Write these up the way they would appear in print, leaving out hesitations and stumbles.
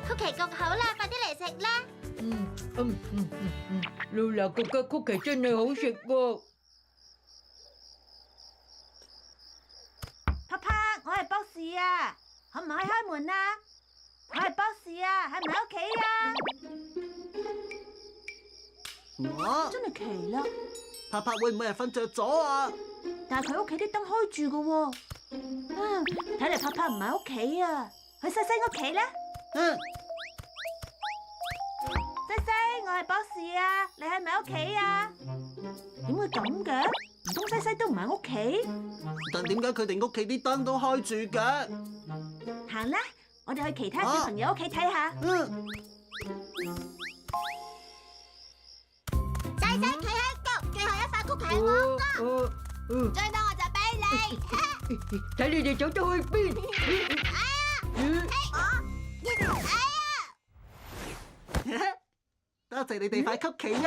曲奇焗好啦，快啲嚟食啦！露娜焗嘅曲奇真係好食喎。啪啪，我係博士啊，可唔可以開門啊？我係博士啊，喺唔喺屋企啊？真係奇啦，帕帕會唔會係瞓着咗啊？但係佢屋企啲燈開住㗎喎。睇嚟帕帕唔喺屋企啊，去西西屋企啦。西西，我係博士啊，你喺唔喺屋企啊？點會咁嘅？唔通西西都唔喺屋企？但點解佢哋屋企啲燈都開住嘅？行啦，我哋去其他小朋友屋企睇下。仔仔企喺度，最後一塊曲奇係我㗎，最多我就俾你。睇你哋走咗去邊？多謝你哋塊曲奇啊！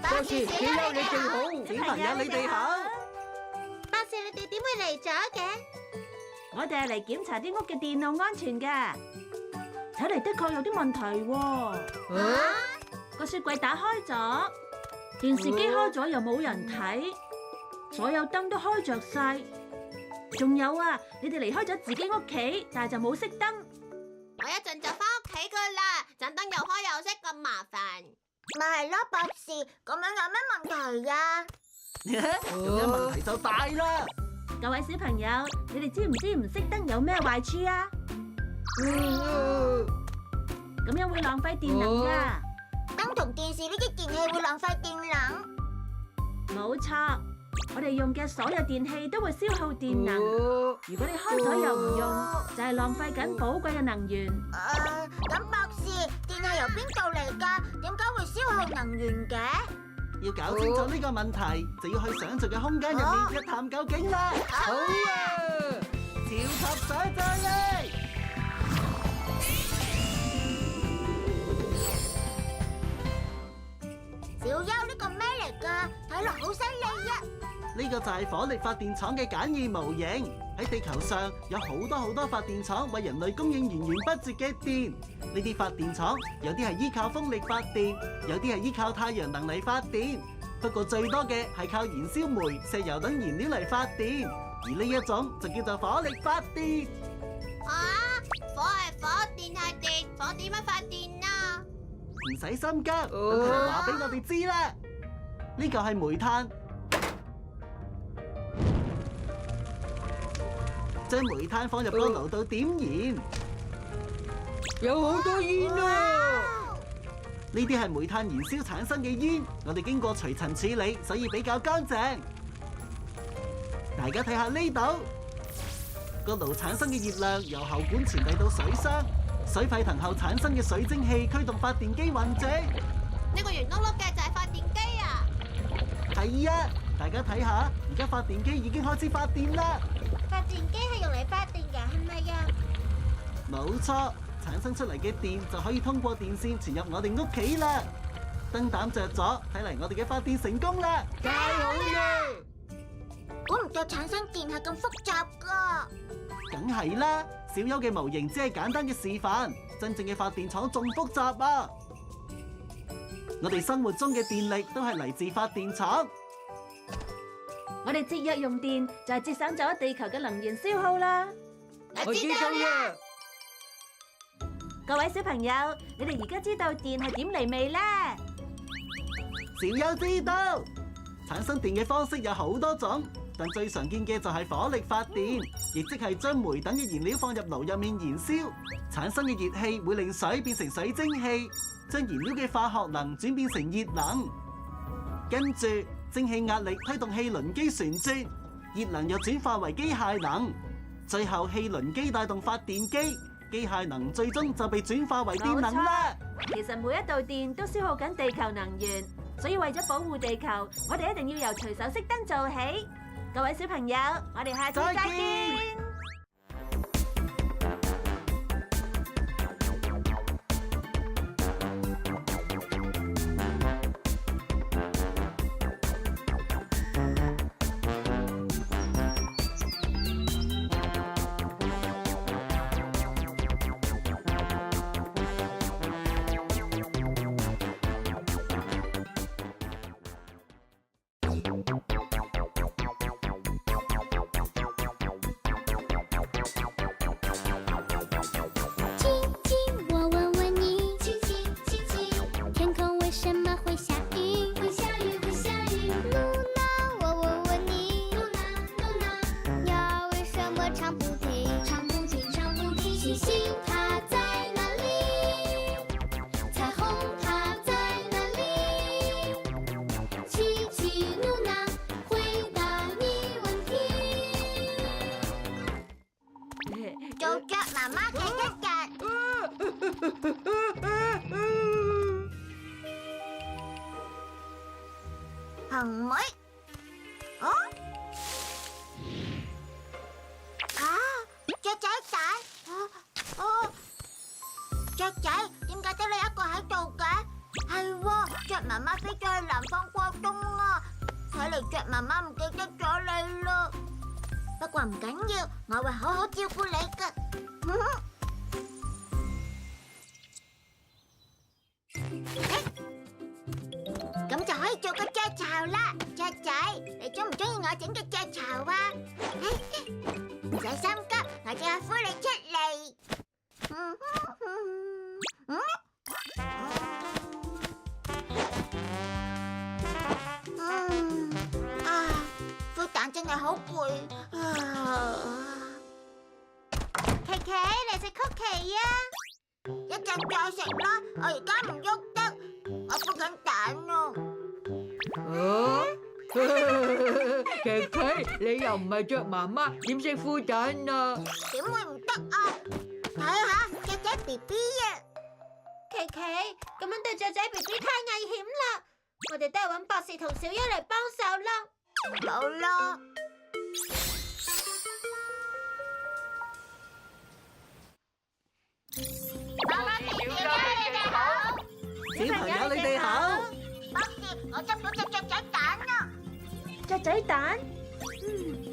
博士，小優你最好，小朋友你哋好。博士，你哋點會嚟咗嘅？我哋係嚟檢查啲屋嘅電腦安全㗎，睇嚟的確有啲問題喎。個雪櫃打開咗，電視機開咗又冇人睇，所有燈都開着晒。仲有啊，你哋離開咗自己屋企，但係就冇熄燈。我一陣就翻屋企噶啦，盞燈又開又熄咁麻煩。咪係咯，博士，咁樣有咩問題呀？咁樣問題就大啦。各位小朋友，你哋知唔知唔熄燈有咩壞處啊？咁樣會浪費電能㗎。燈同電視呢啲電器會浪費電能？冇錯，我哋用嘅所有電器都會消耗電能。如果你開咗又唔用，就係浪費緊寶貴嘅能源。咁博士，電係由邊度嚟㗎？點解會消耗能源嘅？要搞清楚呢個問題，就要去想像嘅空間入面一探究竟啦。好啊！超級想像力！小優，呢個咩嚟㗎？睇落好犀利啊！呢個就係火力發電廠嘅簡易模型。喺地球上有好多發電廠，為人類供應源源不絕嘅電。呢啲發電廠有啲係依靠風力發電，有啲係依靠太陽能嚟發電。不過最多嘅係靠燃燒煤、石油等燃料嚟發電。而呢一種就叫做火力發電。火係火，電係電，火點樣發電啊？唔使心急，等佢哋話俾我哋知啦。呢個係煤炭。將煤炭放入個爐度點燃，有好多煙啊！呢啲係煤炭燃燒產生嘅煙，我哋經過除塵處理，所以比較乾淨。大家睇下呢度，個爐產生嘅熱量由喉管傳遞到水箱，水沸騰後產生嘅水蒸氣驅動發電機運轉。呢個圓碌碌嘅就係發電機啊！係啊，大家睇下，而家發電機已經開始發電啦。發電機係用嚟發電㗎，係咪啊？冇錯，產生出嚟嘅電就可以通過電線傳入我哋屋企啦。燈膽着咗，睇嚟我哋嘅發電成功啦！太好啦！估唔到產生電係咁複雜㗎。梗係啦，小優嘅模型只係簡單嘅示範，真正嘅發電廠仲複雜啊！我哋生活中嘅電力都係嚟自發電廠。我哋節約用電，就係節省咗地球嘅能源消耗啦。我知道啦。各位小朋友，你哋而家知道電係點嚟未呢？小優知道，產生電嘅方式有好多種，但最常見嘅就係火力發電，亦即係將煤等嘅燃料放入爐入面燃燒，產生嘅熱氣會令水變成水蒸氣，將燃料嘅化學能轉變成熱能，跟住蒸汽壓力推動氣輪機旋轉，熱能又轉化為機械能，最後氣輪機帶動發電機，機械能最終就被轉化為電能啦。其實每一度電都消耗緊地球能源，所以為咗保護地球，我哋一定要由隨手熄燈做起。各位小朋友，我哋下次再見。媽媽嘅一日。紅妹，哦，雀仔蛋，雀仔，點解得你一個喺度嘅？係喎，雀媽媽飛咗去南方過冬啊！睇嚟雀媽媽唔記得咗你啦。不過唔緊要，我會好好照顧你㗎。咁就可以做個雀巢啦，雀仔，你中唔中意我整嘅雀巢啊？唔使心急，我就係孵你出嚟。孵蛋真係好攰。琪琪，嚟食曲奇啊！一陣再食啦，我而家唔喐得，我孵緊蛋啊！琪琪，你又唔係雀媽媽，點識孵蛋啊？點會唔得啊？睇下雀仔 BB 啊！琪琪，咁樣對雀仔 BB 太危險啦，我哋都係搵博士同小優嚟幫手啦。好啦。小朋友你哋好。博士，我執到隻雀仔蛋啊！雀仔蛋？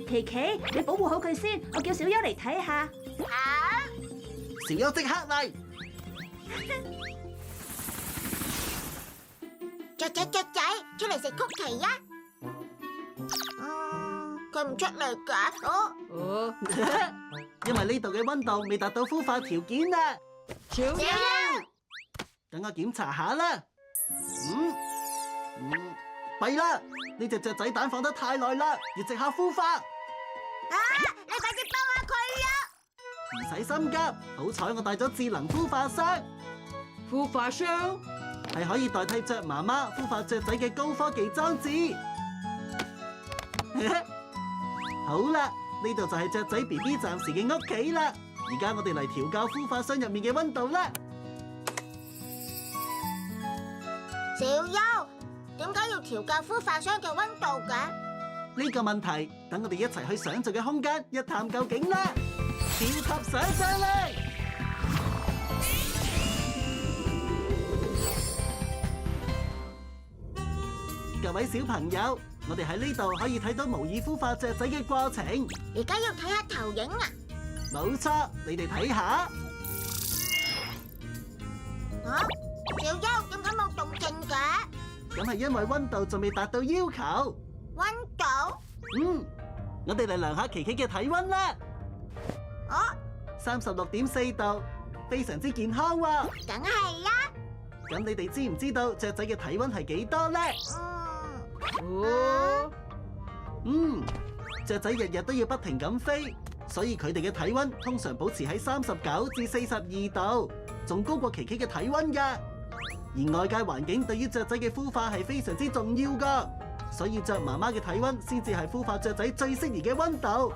琪琪，你保護好佢先，我叫小優嚟睇下。好。小優即刻嚟。雀仔，出嚟食曲奇啊！佢唔出嚟㗎。因為呢度嘅溫度未達到孵化條件啊。小優，等我檢查下啦。弊啦，呢隻雀仔蛋放得太耐啦，要即刻孵化。你快啲幫下佢啦！唔使心急，好彩我帶咗智能孵化箱，孵化箱係可以代替雀媽媽孵化雀仔嘅高科技裝置。好啦，呢度就係雀仔 BB 暫時嘅屋企啦。而家我哋嚟調校孵化箱入面嘅溫度啦。小優，點解要調校孵化箱嘅溫度㗎？呢個問題，等我哋一齊去想像嘅空間一探究竟啦！超級想像力！各位小朋友，我哋喺呢度可以睇到模擬孵化雀仔嘅過程。而家要睇下投影啊！冇錯，你哋睇下。小優，點解冇動靜嘅？咁係因為溫度仲未達到要求。溫度？我哋嚟量下琪琪嘅體溫啦。36.4度，非常之健康喎。梗係啦。咁你哋知唔知道雀仔嘅體溫係幾多呢？雀仔日日都要不停咁飛，所以佢哋嘅體溫通常保持喺39至42度，仲高過琪琪嘅體溫㗎。而外界環境對於雀仔嘅孵化係非常之重要㗎，所以雀媽媽嘅體溫先至係孵化雀仔最適宜嘅溫度。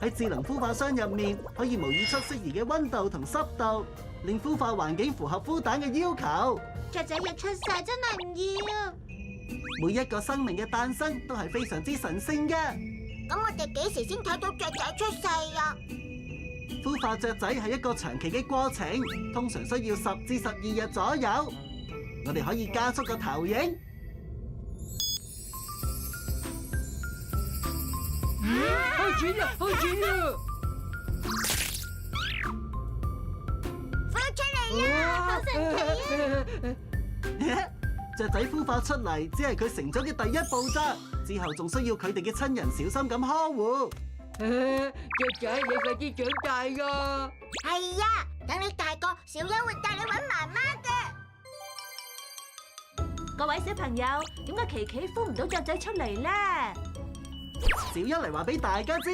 喺智能孵化箱入面，可以模擬出適宜嘅溫度同濕度，令孵化環境符合孵蛋嘅要求。雀仔要出世真係唔易啊！每一個生命嘅誕生都係非常之神聖嘅。咁我哋幾時先睇到雀仔出世啊？孵化雀仔係一個長期嘅過程，通常需要10至12日左右。我哋可以加速個投影。開始啦！孵出嚟啦！好神奇啊！雀仔孵化出嚟只係佢成長嘅第一步咋，之後仲需要佢哋嘅親人小心咁呵護。雀仔，你快啲長大啊！係啊，等你大個，小優會帶你搵媽媽嘅。各位小朋友，點解琪琪孵唔到雀仔出嚟咧？小優嚟話俾大家知，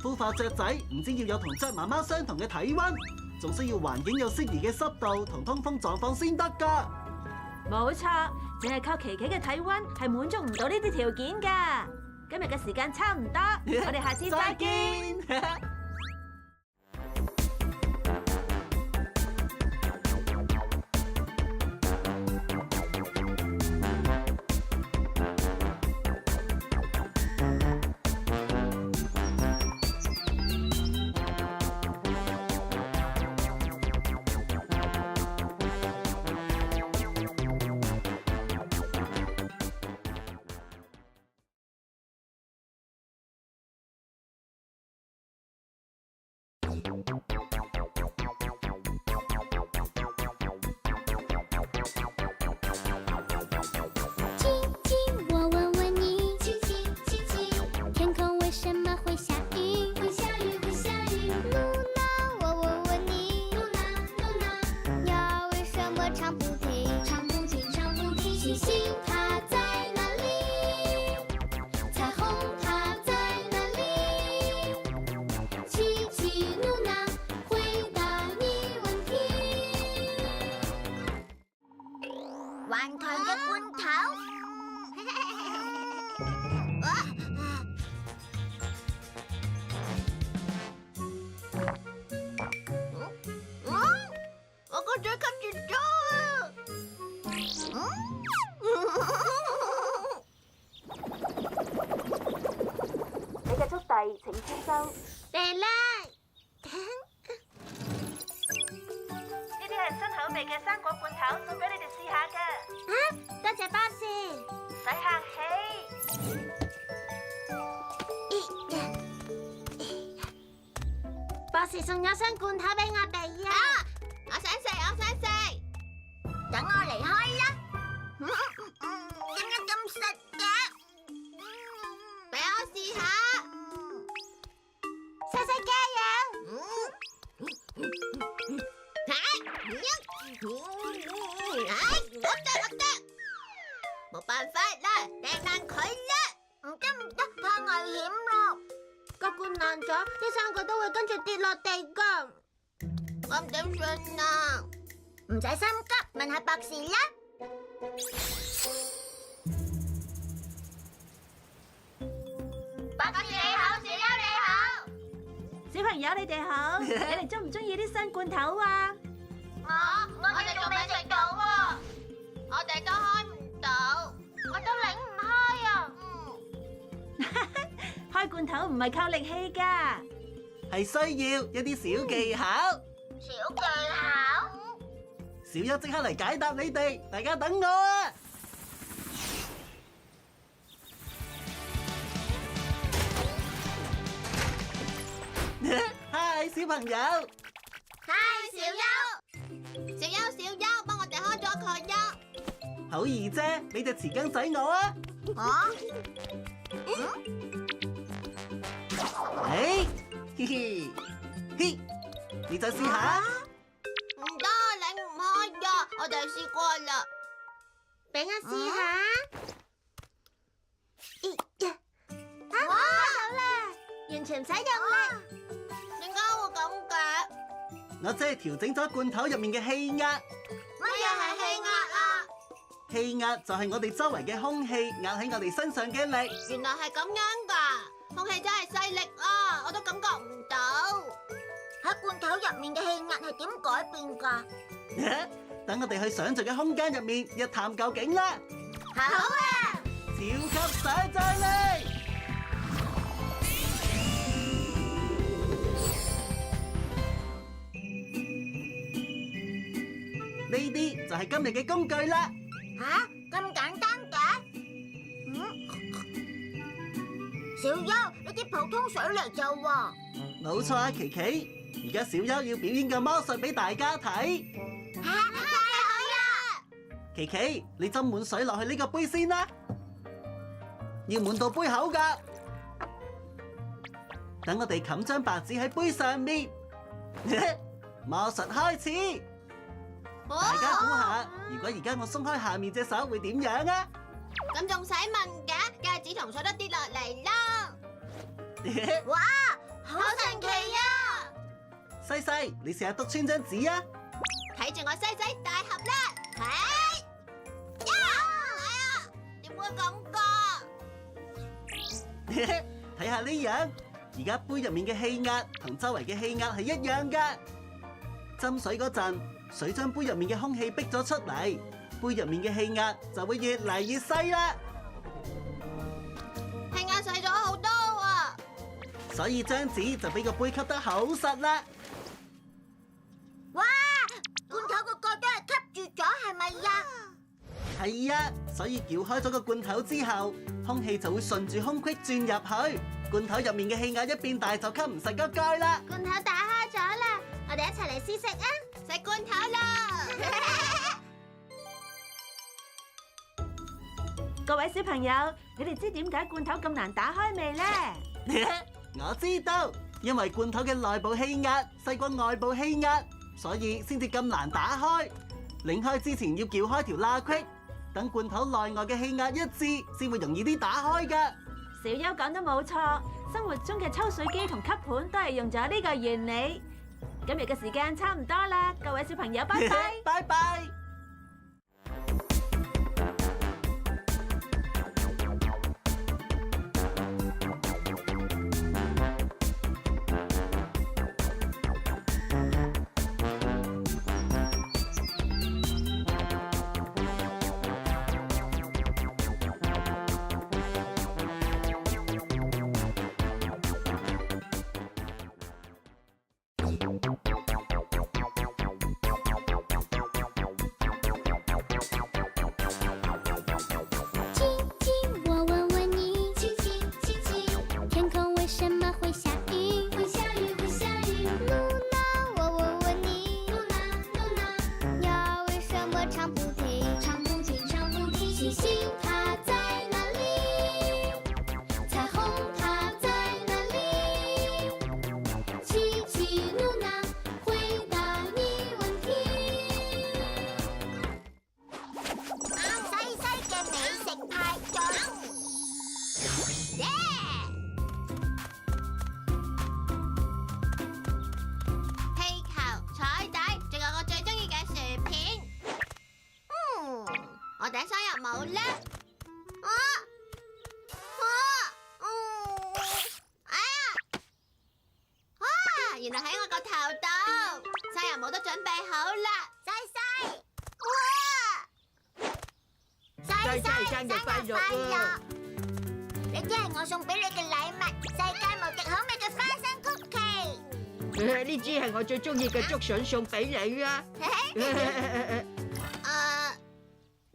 孵化雀仔唔止要有同雀媽媽相同嘅體溫，仲需要環境有適宜嘅濕度同通風狀況先得㗎。冇錯，淨係靠琪琪嘅體溫係滿足唔到呢啲條件㗎。今日嘅時間差唔多，我哋下次再見。我個嘴吸住咗啊！你嘅速遞請接收。嚟啦！呢啲係新口味嘅生果罐頭，送俾你哋試下㗎。多謝博士。唔使客氣。博士送咗新罐頭俾我哋啊！我想食，我想食。等我離開啦。點解咁實嘅？俾我試下。細細加油！我得，冇辦法啦，掟爛佢啦！唔得，太危險咯！個罐爛咗，啲生果都會跟住跌落地㗎。咁點算啊？唔使心急，問下博士啦。博士你好，小優你好。小朋友你哋好，你哋中唔中意啲新罐頭啊？我哋仲未食到喎，我哋都開唔到，我都擰唔開啊。開罐頭唔係靠力氣噶，係需要一啲小技巧。小技巧？小優即刻嚟解答你哋，大家等我啊！Hi， 小朋友。嗨，小優，幫我哋開咗佢呀！好易啫，你隻匙羹仔我啊！嘿嘿，嘿，你再試下。唔得，擰唔開呀！我哋試過啦，俾我試下。哇，開到啦，完全唔使用力。點解會咁嘅？我即係調整咗罐頭入面嘅氣壓。乜嘢係氣壓啊？氣壓就係我哋周圍嘅空氣壓喺我哋身上嘅力。原來係咁樣噶，空氣真係細力啊，我都感覺唔到。喺罐頭入面嘅氣壓係點改變噶？等我哋去想像嘅空間入面一探究竟啦！好啊！超級想像力！呢啲就係今日嘅工具啦！吓，咁簡單嘅？小優，呢啲普通水嚟咋喎？冇錯啊，琪琪。而家小優要表演個魔術俾大家睇。太好啦！琪琪，你斟滿水落去呢個杯先啦，要滿到杯口㗎。等我哋冚張白紙喺杯上面，魔術開始。大家估下，如果而家我鬆開下面隻手會點樣啊？咁仲使問嘅？梗係紙同水都跌落嚟啦！哇，好神奇啊！西西，你試下篤穿張紙啊！睇住我西西大合啦！係呀，點會咁㗎？睇下呢樣，而家杯入面嘅氣壓同周圍嘅氣壓係一樣㗎。斟水嗰陣，水將杯入面嘅空氣逼咗出嚟，杯入面嘅氣壓就會越嚟越細啦。氣壓細咗好多啊！所以張紙就俾個杯吸得好實啦。哇！罐頭個蓋都係吸住咗，係咪呀？係啊，所以撬開咗個罐頭之後，空氣就會順住空隙轉入去，罐頭入面嘅氣壓一變大就吸唔實個蓋啦。罐頭打開咗啦，我哋一齊嚟試食啊！食罐頭啦！各位小朋友，你哋知點解罐頭咁難打開未呢？我知道，因為罐頭嘅內部氣壓細過外部氣壓，所以先至咁難打開。擰開之前要撬開條罅隙，等罐頭內外嘅氣壓一致，先會容易啲打開㗎。小優講得冇錯，生活中嘅抽水機同吸盤都係用咗呢個原理。今日嘅時間差唔多啦，各位小朋友，拜拜。拜拜。亲亲，我问问你，亲亲亲亲，天空为什么会下雨？会下雨会下雨。露娜，我问问你，露娜露娜，鸟为什么唱不停？唱不停唱不停。星星它在哪里？彩虹它在哪里？奇奇露娜，回答你问題。西西嘅美食派對，耶！氣球、彩帶，仲有我最中意嘅薯片。我頂生日帽咧。原來喺我個頭度，生日帽都準備好啦，西西，哇！西西生日快樂！你啲係我送俾你嘅禮物，世界無敵好味嘅花生曲奇。呢支係我最中意嘅竹筍送俾你啊！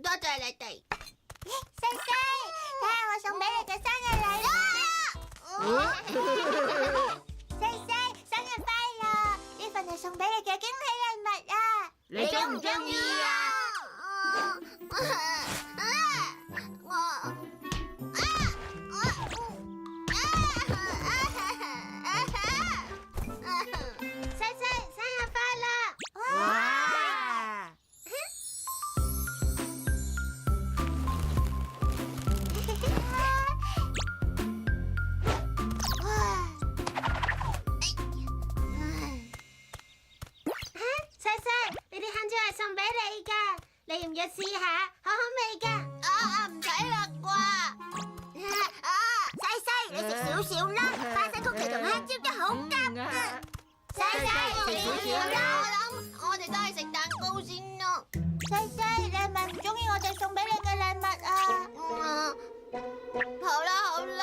多謝你哋。西西，睇下我送俾你嘅生日禮物。西西，生日快樂！呢份係送俾你嘅驚喜禮物啊！你中唔中意啊？西西，生日快樂！哇！西西，呢啲香蕉係送俾你㗎，你要唔要試下？好好味㗎。唔使啦啩。西西，你食少少啦，花生曲奇同香蕉都好夾啊。西西，食少少啦。我哋都係食蛋糕先咯。西西，你係咪唔中意我哋送俾你嘅禮物啊？好啦好啦，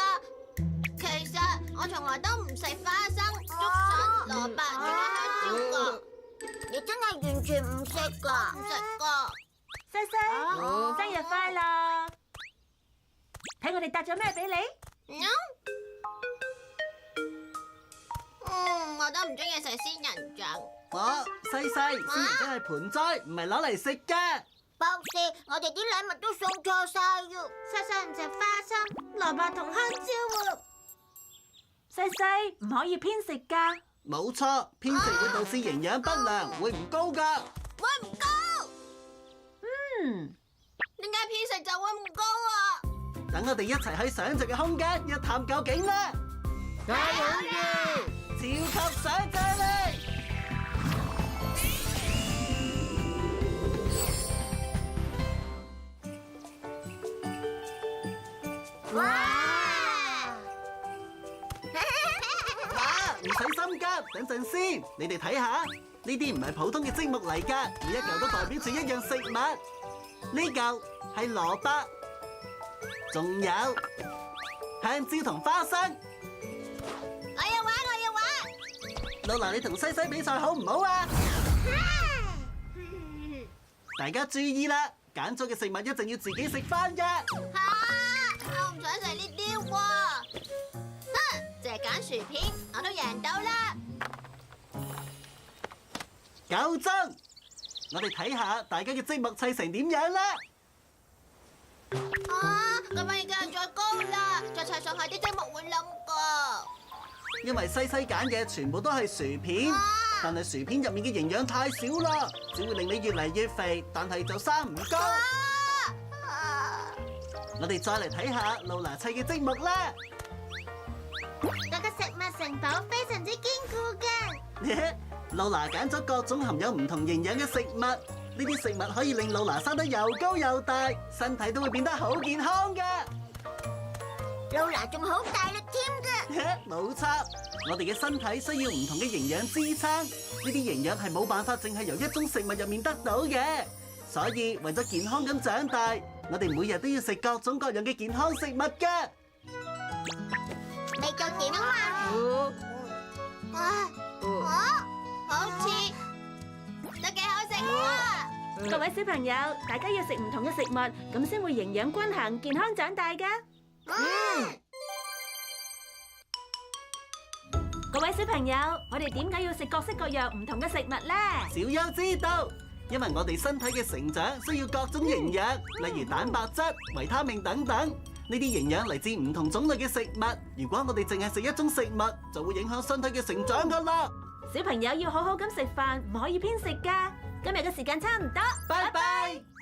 其實我從來都唔食花生、竹筍、蘿蔔仲有香蕉㗎。你真係完全唔食㗎？唔食㗎。西西，生日快樂！睇我哋帶咗咩俾你？我都唔中意食仙人掌。西西，仙人掌係盆栽，唔係攞嚟食嘅。博士，我哋啲禮物都送錯晒喎。西西唔食花生、蘿蔔同香蕉喎。西西，唔可以偏食㗎。冇錯，偏食會導致營養不良，會唔高㗎。會唔高？點解偏食就會唔高啊？等我哋一齊去想像嘅空間一探究竟啦！加油呀！超級想像力！哇！唔使心急，等陣先。你哋睇下，呢啲唔係普通嘅積木嚟㗎，每一嚿都代表住一樣食物。呢嚿係蘿蔔，仲有香蕉同花生。我要玩，我要玩。露娜，你同西西比賽好唔好啊？大家注意啦，揀咗嘅食物一定要自己食返㗎。我唔想食呢啲喎。淨係揀薯片，我都贏到啦。夠鐘，我哋睇下大家嘅積木砌成點樣啦。咁樣已經係再高啦，再砌上去啲積木會冧㗎。因為西西揀嘅全部都係薯片，但係薯片入面嘅營養太少啦，只會令你越嚟越肥，但係就生唔高。我哋再嚟睇下露娜砌嘅積木啦。嗰個食物城堡非常之堅固㗎。露娜揀咗各種含有唔同營養嘅食物，呢啲食物可以令露娜生得又高又大，身體都會變得好健康㗎。露娜仲好大力添㗎。冇錯，我哋嘅身體需要唔同嘅營養支撐，呢啲營養係冇辦法淨係由一種食物入面得到嘅，所以為咗健康咁長大，我哋每日都要食各種各樣嘅健康食物㗎。味道點啊？好似都幾好食喎。各位小朋友，大家要食唔同嘅食物，咁先會營養均衡、健康長大㗎。各位小朋友，我哋點解要食各式各樣唔同嘅食物呢？小優知道，因為我哋身體嘅成長需要各種營養，例如蛋白質、維他命等等。呢啲營養嚟自唔同種類嘅食物。如果我哋淨係食一種食物，就會影響身體嘅成長㗎啦。小朋友要好好咁食飯，唔可以偏食㗎。今日嘅時間差唔多，拜拜。